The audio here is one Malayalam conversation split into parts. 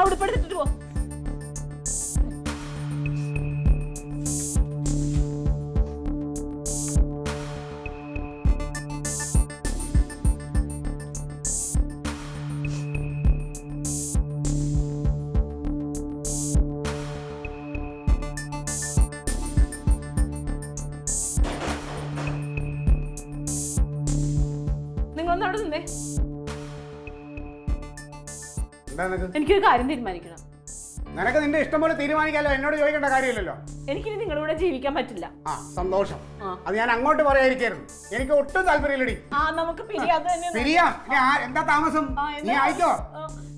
ഉടുപ്പെടുത്തിട്ട് പോ. നിങ്ങളൊന്നവിടെ നിന്നേ. എനിക്കൊരു കാര്യം തീരുമാനിക്കണം. നിനക്ക് നിന്റെ ഇഷ്ടം പോലെ തീരുമാനിക്കാലോ, എന്നോട് ചോദിക്കേണ്ട കാര്യമില്ലല്ലോ. എനിക്കിനി നിങ്ങളുടെ കൂടെ ജീവിക്കാൻ പറ്റില്ല. ആ സന്തോഷം. അത് ഞാൻ അങ്ങോട്ട് പറയാതിരിക്കായിരുന്നു. എനിക്ക് ഒട്ടും താല്പര്യമില്ലടി. നമുക്ക് പിരിയാം. എന്താ താമസം? നീ ആയിക്കോ.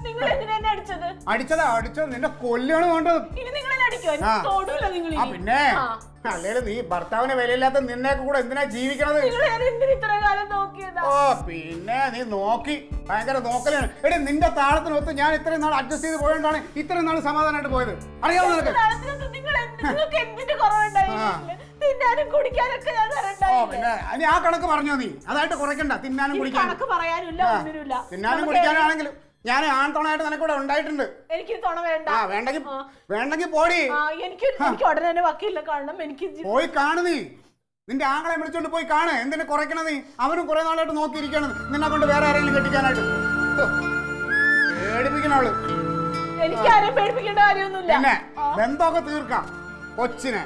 നിങ്ങൾ എന്തിനാ എന്നെ അടിച്ചത്? അടിച്ചത് നിന്റെ കൊല്ലാണ് വേണ്ടത്. ഇനി നിങ്ങൾ എന്നെ അടിക്കോ? തൊടൂല നിങ്ങൾ. പിന്നെ അല്ലേലും നീ ഭർത്താവിന് വിലയില്ലാത്ത നിന്നെ കൂടെ എന്തിനാ ജീവിക്കണത്? ഓ പിന്നെ നീ നോക്കി ഭയങ്കര നോക്കലാണ്. എടി നിന്റെ താളത്തിനൊത്ത് ഞാൻ ഇത്രയും നാൾ അഡ്ജസ്റ്റ് ചെയ്ത് പോയോണ്ടാണ് ഇത്രയും നാൾ സമാധാനമായിട്ട് പോയത്. അറിയാമോ നിനക്ക്? പിന്നെ ഇനി ആ കണക്ക് പറഞ്ഞോ നീ. അതായിട്ട് കുറയ്ക്കണ്ട. തിന്നാനും കുടിക്കാനും തിന്നാനും കുടിക്കാനാണെങ്കിലും ഞാൻ ആൺതുണയായിട്ട് നിനക്കൂടെ ഉണ്ടായിട്ടുണ്ട്. എനിക്ക് തുണ വേണ്ട. വേണ്ടെങ്കിൽ പോടി. എനിക്ക് ഉടനെ തന്നെ വക്കീലിനെ കാണണം. എനിക്ക് പോയി കാണു. നീ നിന്റെ ആങ്ങളെ വിളിച്ചോണ്ട് പോയി കാണ്. എന്തിനു കുറയ്ക്കണ നീ? അവനും കുറെ നാളായിട്ട് നോക്കിയിരിക്കണം നിന്നെ കൊണ്ട് വേറെ ആരെങ്കിലും കെട്ടിക്കാനായിട്ട്. പേടിപ്പിക്കണ അവള്. എനിക്ക് ആരെയും പേടിപ്പിക്കേണ്ട കാര്യമൊന്നുമില്ല. പിന്നെ ബന്ധമൊക്കെ തീർക്കാം. കൊച്ചിനെ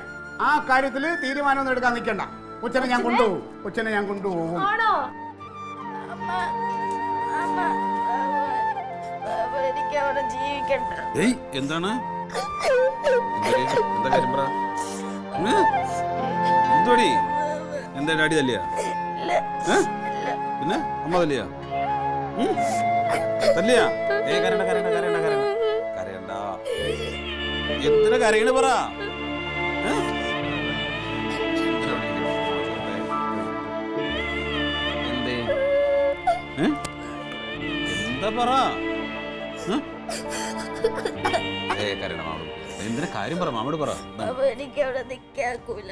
ആ കാര്യത്തില് തീരുമാനമൊന്നും എടുക്കാൻ നിൽക്കണ്ട. കൊച്ചിനെ ഞാൻ കൊണ്ടുപോകും. ആണോ? എന്താണ് എന്താ കാര്യം പറ. എന്തോടി എന്താ ഡാഡി തല്ലിയാ? പിന്നെ അമ്മ തല്ലിയാ? തല്ലിയാ? കരയണ്ട കരയണ്ട കരയണ്ട കരയണ്ട കരയണ്ട. എന്തിനാ കരയണ പറ. എന്തേ എന്താ പറ. കരയണ മാമോട്. എന്തിനാ കാര്യം പറ. മാമോട് പറ. എനിക്ക് അവിടെ നിൽക്കാക്കൂല.